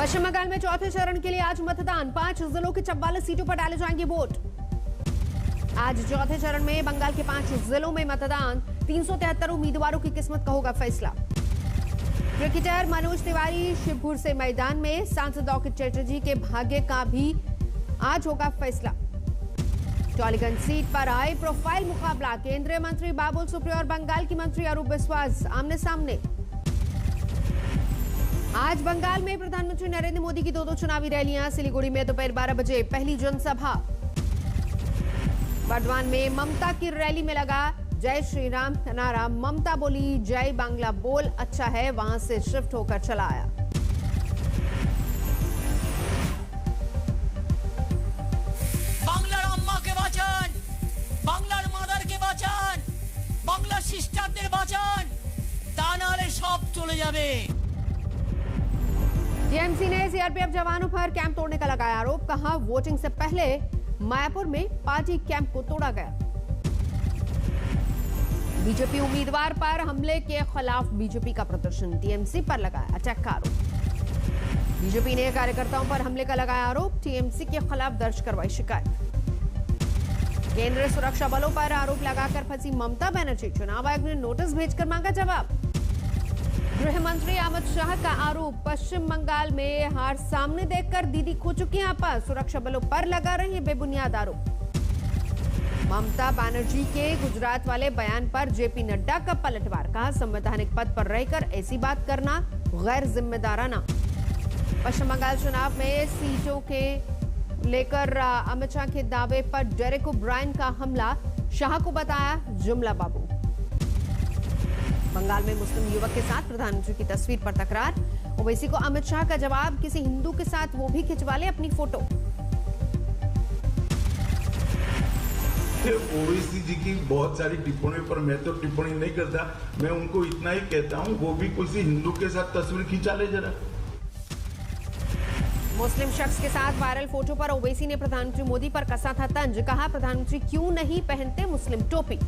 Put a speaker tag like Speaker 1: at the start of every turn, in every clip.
Speaker 1: पश्चिम बंगाल में चौथे चरण के लिए आज मतदान। 5 जिलों की 44 सीटों पर डाले जाएंगे वोट। आज चौथे चरण में बंगाल के 5 जिलों में मतदान। 373 उम्मीदवारों की किस्मत का होगा फैसला। क्रिकेटर मनोज तिवारी शिवपुर से मैदान में। सांसद लॉकेट चैटर्जी के भाग्य का भी आज होगा फैसला। टॉलीगंज सीट पर हाई प्रोफाइल मुकाबला। केंद्रीय मंत्री बाबुल सुप्रियो और बंगाल की मंत्री अरूप बिस्वास आमने सामने। आज बंगाल में प्रधानमंत्री नरेंद्र मोदी की दो चुनावी रैलियां। सिलीगुड़ी में दोपहर 12 बजे पहली जनसभा। बर्धमान में ममता की रैली में लगा जय श्री राम का नारा। ममता बोली जय बांग्ला बोल अच्छा है, वहां से शिफ्ट होकर चला आया।
Speaker 2: বাংলার আম্মাকে বাঁচান, বাংলার মাদারকে বাঁচান, বাংলা সিস্টারদের বাঁচান, তা নাহলে সব চলে যাবে।
Speaker 1: टीएमसी ने सीआरपीएफ जवानों पर कैंप तोड़ने का लगाया आरोप। कहा वोटिंग से पहले मायापुर में पार्टी कैंप को तोड़ा गया। बीजेपी उम्मीदवार पर हमले के खिलाफ बीजेपी का प्रदर्शन। टीएमसी पर लगाया अटैक का आरोप। बीजेपी ने कार्यकर्ताओं पर हमले का लगाया आरोप। टीएमसी के खिलाफ दर्ज करवाई शिकायत। केंद्रीय सुरक्षा बलों पर आरोप लगाकर फंसी ममता बनर्जी। चुनाव आयोग ने नोटिस भेजकर मांगा जवाब। गृह मंत्री अमित शाह का आरोप। पश्चिम बंगाल में हार सामने देखकर दीदी खो चुकी हैं आपा। सुरक्षा बलों पर लगा रही है बेबुनियाद आरोप। ममता बनर्जी के गुजरात वाले बयान पर जेपी नड्डा का पलटवार। कहा संवैधानिक पद पर रहकर ऐसी बात करना गैर जिम्मेदाराना। पश्चिम बंगाल चुनाव में सीटों के लेकर अमित शाह के दावे पर डेरेक ओब्रायन का हमला। शाह को बताया जुमला बाबू। बंगाल में मुस्लिम युवक के साथ प्रधानमंत्री की तस्वीर पर तकरार। ओवैसी को अमित शाह का जवाब। किसी हिंदू के साथ वो भी खिंचवा ले अपनी फोटो।
Speaker 3: ओवैसी जी की बहुत सारी टिप्पणियों पर मैं तो टिप्पणी नहीं करता। मैं उनको इतना ही कहता हूँ वो भी किसी हिंदू के साथ तस्वीर खिंचा ले जरा।
Speaker 1: मुस्लिम शख्स के साथ वायरल फोटो पर ओवैसी ने प्रधानमंत्री मोदी पर कसा था तंज। कहा प्रधानमंत्री क्यों नहीं पहनते मुस्लिम टोपी।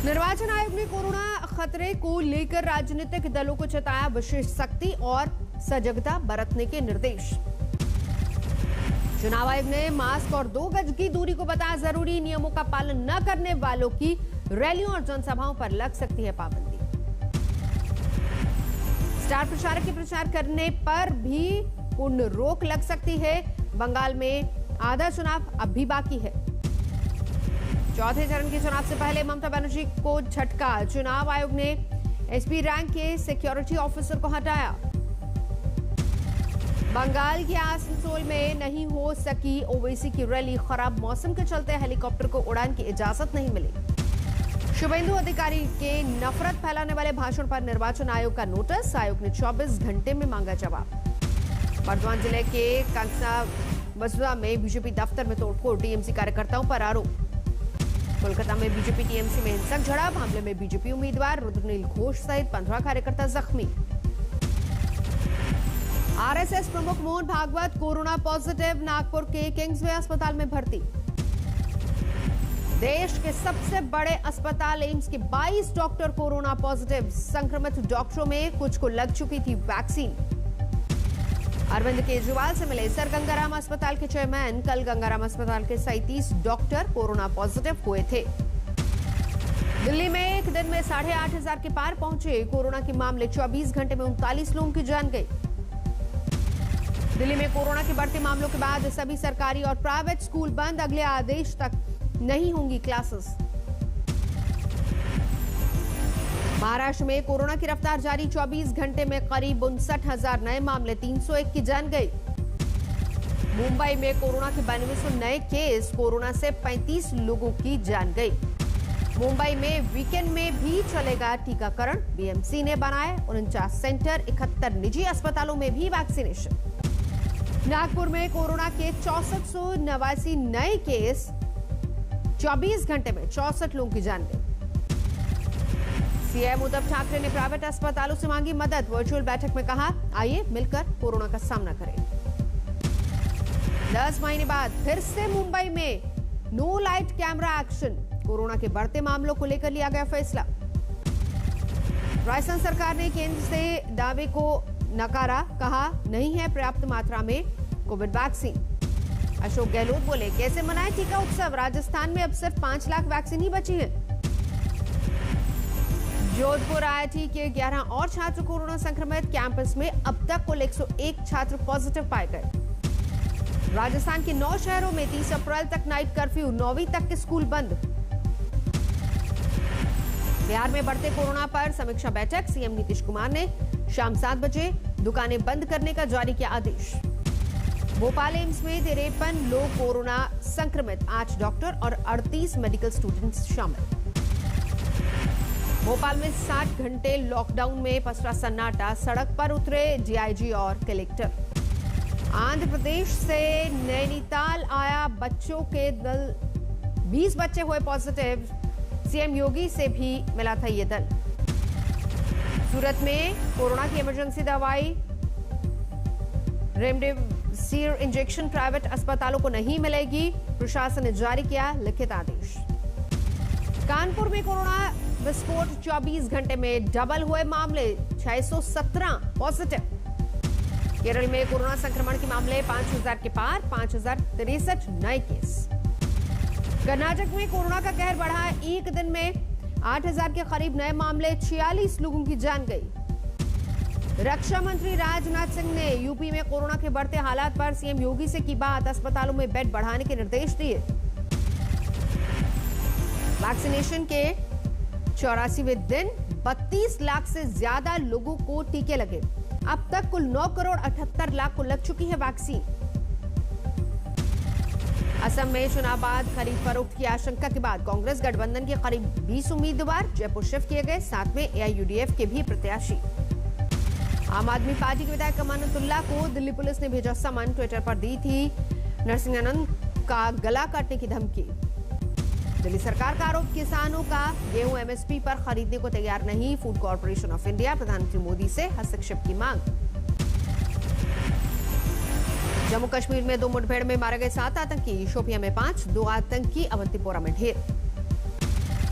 Speaker 1: निर्वाचन आयोग ने कोरोना खतरे को लेकर राजनीतिक दलों को चेताया। विशेष सख्ती और सजगता बरतने के निर्देश। चुनाव आयोग ने मास्क और 2 गज की दूरी को बताया जरूरी। नियमों का पालन न करने वालों की रैलियों और जनसभाओं पर लग सकती है पाबंदी। स्टार प्रचारक के प्रचार करने पर भी पूर्ण रोक लग सकती है। बंगाल में आधा चुनाव अब भी बाकी है। चौथे चरण के चुनाव से पहले ममता बनर्जी को झटका। चुनाव आयोग ने एसपी रैंक के सिक्योरिटी ऑफिसर को हटाया। बंगाल के आसनसोल में नहीं हो सकी ओवैसी की रैली। खराब मौसम के चलते हेलीकॉप्टर को उड़ान की इजाजत नहीं मिली। शुभेंदु अधिकारी के नफरत फैलाने वाले भाषण पर निर्वाचन आयोग का नोटिस। आयोग ने 24 घंटे में मांगा जवाब। बर्धमान जिले के कंसा बसुआ में बीजेपी दफ्तर में तोड़फोड़। टीएमसी कार्यकर्ताओं पर आरोप। कोलकाता में बीजेपी टीएमसी में हिंसक झड़प। हमले में बीजेपी उम्मीदवार रुद्रनील घोष सहित 15 कार्यकर्ता जख्मी। आरएसएस प्रमुख मोहन भागवत कोरोना पॉजिटिव। नागपुर के किंग्सवे अस्पताल में भर्ती। देश के सबसे बड़े अस्पताल एम्स के 22 डॉक्टर कोरोना पॉजिटिव। संक्रमित डॉक्टरों में कुछ को लग चुकी थी वैक्सीन। अरविंद केजरीवाल से मिले सर गंगाराम अस्पताल के चेयरमैन। कल गंगाराम अस्पताल के 37 डॉक्टर कोरोना पॉजिटिव हुए थे। दिल्ली में एक दिन में 8,500 के पार पहुंचे कोरोना के मामले। 24 घंटे में 39 लोगों की जान गई। दिल्ली में कोरोना के बढ़ते मामलों के बाद सभी सरकारी और प्राइवेट स्कूल बंद। अगले आदेश तक नहीं होंगी क्लासेस। महाराष्ट्र में कोरोना की रफ्तार जारी। 24 घंटे में करीब 59,000 नए मामले। 301 की जान गई। मुंबई में कोरोना के 9200 नए केस। कोरोना से 35 लोगों की जान गई। मुंबई में वीकेंड में भी चलेगा टीकाकरण। बीएमसी ने बनाए 49 सेंटर। 71 निजी अस्पतालों में भी वैक्सीनेशन। नागपुर में कोरोना के 6489 नए केस। 24 घंटे में 64 लोगों की जान गई। सीएम उद्धव ठाकरे ने प्राइवेट अस्पतालों से मांगी मदद। वर्चुअल बैठक में कहा आइए मिलकर कोरोना का सामना करें। 10 महीने बाद फिर से मुंबई में no light camera action. Corona के बढ़ते मामलों को लेकर लिया गया फैसला। राजस्थान सरकार ने केंद्र से दावे को नकारा, कहा नहीं है पर्याप्त मात्रा में कोविड वैक्सीन। अशोक गहलोत बोले कैसे मनाएं टीका उत्सव, राजस्थान में अब सिर्फ 5 लाख वैक्सीन ही बची है। जोधपुर आईआईटी के 11 और छात्र कोरोना संक्रमित, कैंपस में अब तक कुल 101 छात्र पॉजिटिव पाए गए। राजस्थान के 9 शहरों में 30 अप्रैल तक नाइट कर्फ्यू, 9वीं तक के स्कूल बंद। बिहार में बढ़ते कोरोना पर समीक्षा बैठक, सीएम नीतीश कुमार ने शाम 7 बजे दुकानें बंद करने का जारी किया आदेश। भोपाल एम्स में 53 लोग कोरोना संक्रमित, 8 डॉक्टर और 38 मेडिकल स्टूडेंट्स शामिल। भोपाल में 60 घंटे लॉकडाउन में पसरा सन्नाटा, सड़क पर उतरे डीआईजी और कलेक्टर। आंध्र प्रदेश से नैनीताल आया बच्चों के दल, 20 बच्चे हुए पॉजिटिव, सीएम योगी से भी मिला था ये दल। सूरत में कोरोना की इमरजेंसी दवाई रेमडेसिविर इंजेक्शन प्राइवेट अस्पतालों को नहीं मिलेगी, प्रशासन ने जारी किया लिखित आदेश। कानपुर में कोरोना विस्फोट, 24 घंटे में डबल हुए मामले, 617 पॉजिटिव। केरल में कोरोना संक्रमण के मामले 5000 के पार, 5063 नए केस। कर्नाटक में कोरोना का कहर बढ़ा, एक दिन में 8000 के करीब नए मामले, 46 लोगों की जान गई। रक्षा मंत्री राजनाथ सिंह ने यूपी में कोरोना के बढ़ते हालात पर सीएम योगी से की बात, अस्पतालों में बेड बढ़ाने के निर्देश दिए। वैक्सीनेशन के 84वें दिन 32 लाख से ज्यादा लोगों को टीके लगे। अब तक कुल 9 करोड़ 78 लाख को लग चुकी है वैक्सीन। असम में चुनाव बाद खरीद फरोख्त की आशंका के बाद कांग्रेस गठबंधन के करीब 20 उम्मीदवार जयपुर शिफ्ट किए गए, साथ में एआईयूडीएफ के भी प्रत्याशी। आम आदमी पार्टी के विधायक अमानतुल्लाह को दिल्ली पुलिस ने भेजा समन, ट्विटर पर दी थी नरसिंहानंद का गला काटने की धमकी। दिल्ली सरकार का आरोप, किसानों का गेहूं एमएसपी पर खरीदने को तैयार नहीं, फूड कॉर्पोरेशन ऑफ इंडिया, प्रधानमंत्री मोदी से हस्तक्षेप की मांग। जम्मू कश्मीर में 2 मुठभेड़ में मारे गए 7 आतंकी, शोपियां में 5, 2 आतंकी अवंतीपोरा में ढेर।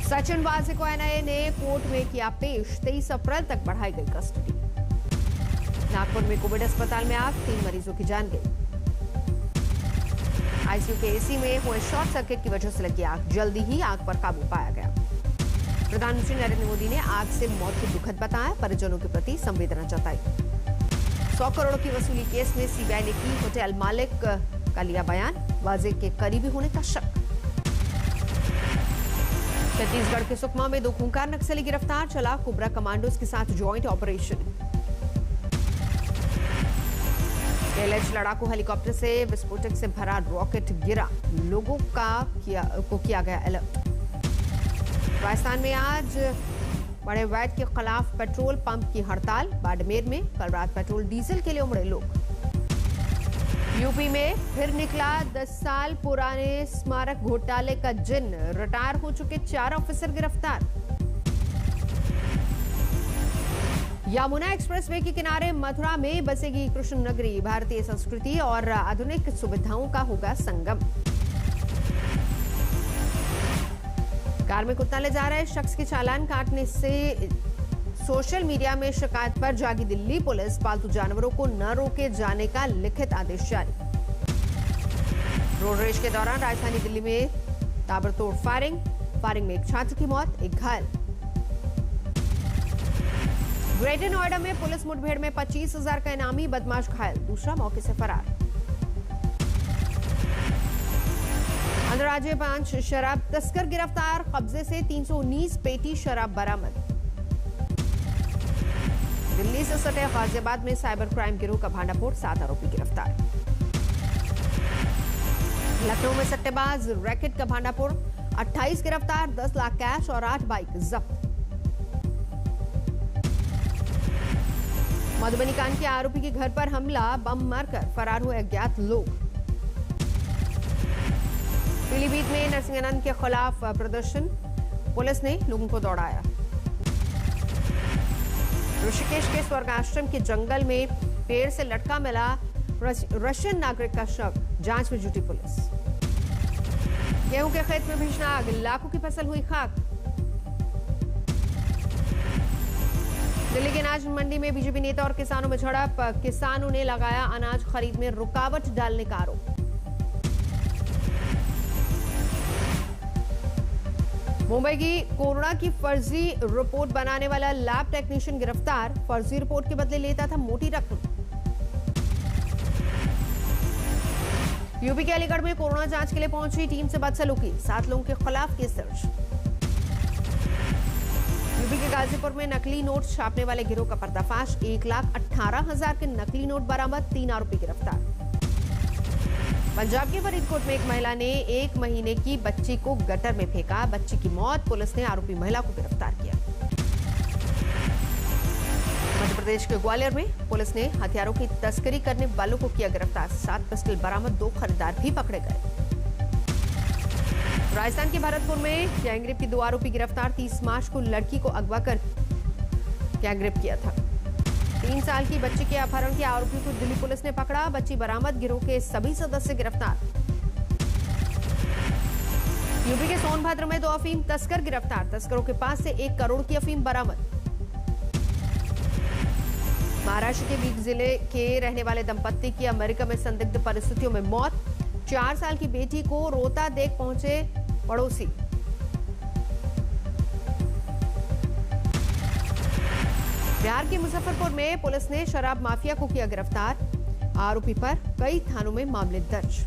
Speaker 1: सचिन वाजे को एनआईए ने कोर्ट में किया पेश, 23 अप्रैल तक बढ़ाई गई कस्टडी। नागपुर में कोविड अस्पताल में आग, 3 मरीजों की जान गई। आईसीयू के एसी में हुए शॉर्ट सर्किट की वजह से लगी आग, जल्दी ही आग पर काबू पाया गया। प्रधानमंत्री नरेंद्र मोदी ने आग से मौत को दुखद बताया, परिजनों के प्रति संवेदना जताई। 100 करोड़ की वसूली केस में सीबीआई ने की होटल मालिक का लिया बयान, वाजे के करीबी होने का शक। छत्तीसगढ़ के सुकमा में 2 खूंखार नक्सली गिरफ्तार, चला कोबरा कमांडोज के साथ ज्वाइंट ऑपरेशन। एलएच लड़ाकू हेलीकॉप्टर से विस्फोटक से भरा रॉकेट गिरा, लोगों को किया गया अलर्ट। राजस्थान में आज बड़े वैट के खिलाफ पेट्रोल पंप की हड़ताल, बाड़मेर में कल रात पेट्रोल डीजल के लिए उमड़े लोग। यूपी में फिर निकला 10 साल पुराने स्मारक घोटाले का जिन, रिटायर हो चुके 4 ऑफिसर गिरफ्तार। यमुना एक्सप्रेसवे के किनारे मथुरा में बसेगी कृष्ण नगरी, भारतीय संस्कृति और आधुनिक सुविधाओं का होगा संगम। कार में कुत्ता ले जा रहे शख्स के चालान काटने से सोशल मीडिया में शिकायत पर जागी दिल्ली पुलिस, पालतू जानवरों को न रोके जाने का लिखित आदेश जारी। रोड रेज के दौरान राजधानी दिल्ली में ताबड़तोड़ फायरिंग में एक छात्र की मौत, एक घायल। ग्रेटर नोएडा में पुलिस मुठभेड़ में 25,000 का इनामी, बदमाश घायल, दूसरा मौके से फरार। अंतर्राज्यीय 5 शराब तस्कर गिरफ्तार, कब्जे से 319 पेटी शराब बरामद। दिल्ली से सटे गाजियाबाद में साइबर क्राइम गिरोह का भांडाफोड़, 7 आरोपी गिरफ्तार। लखनऊ में सट्टेबाज रैकेट का भांडाफोड़, 28 गिरफ्तार, 10 लाख कैश और 8 बाइक जब्त। मधुबनी कांड के आरोपी के घर पर हमला, बम मारकर फरार हुए अज्ञात लोग। पीलीभीत में नरसिंहानंद के खिलाफ प्रदर्शन, पुलिस ने लोगों को दौड़ाया। ऋषिकेश के स्वर्गाश्रम के जंगल में पेड़ से लटका मिला रशियन नागरिक का शव, जांच में जुटी पुलिस। गेहूं के खेत में भीषण आग, लाखों की फसल हुई खाक। दिल्ली के अनाज मंडी में बीजेपी नेता और किसानों में झड़प, किसानों ने लगाया अनाज खरीद में रुकावट डालने का आरोप। मुंबई की कोरोना की फर्जी रिपोर्ट बनाने वाला लैब टेक्नीशियन गिरफ्तार, फर्जी रिपोर्ट के बदले लेता था मोटी रकम। यूपी के अलीगढ़ में कोरोना जांच के लिए पहुंची टीम से बदसलूकी, 7 लोगों के खिलाफ केस दर्ज। यूपी के गाजीपुर में नकली नोट छापने वाले गिरोह का पर्दाफाश, 1,18,000 के नकली नोट बरामद, 3 आरोपी गिरफ्तार। पंजाब के फरीदकोट में एक महिला ने 1 महीने की बच्ची को गटर में फेंका, बच्ची की मौत, पुलिस ने आरोपी महिला को गिरफ्तार किया। मध्य प्रदेश के ग्वालियर में पुलिस ने हथियारों की तस्करी करने वालों को किया गिरफ्तार, 7 पिस्टल बरामद, 2 खरीदार भी पकड़े गए। राजस्थान के भरतपुर में गैंगरेप की 2 आरोपी गिरफ्तार, 30 मार्च को लड़की को अगवा कर गैंगरेप किया था। 3 साल की बच्ची के अपहरण के आरोपी को दिल्ली पुलिस ने पकड़ा, बच्ची बरामद, गिरोह के सभी सदस्य गिरफ्तार। यूपी के सोनभद्र में 2 अफीम तस्कर गिरफ्तार, तस्करों के पास से 1 करोड़ की अफीम बरामद। महाराष्ट्र के बीड जिले के रहने वाले दंपत्ति की अमेरिका में संदिग्ध परिस्थितियों में मौत, 4 साल की बेटी को रोता देख पहुंचे पड़ोसी। बिहार के मुजफ्फरपुर में पुलिस ने शराब माफिया को किया गिरफ्तार, आरोपी पर कई थानों में मामले दर्ज।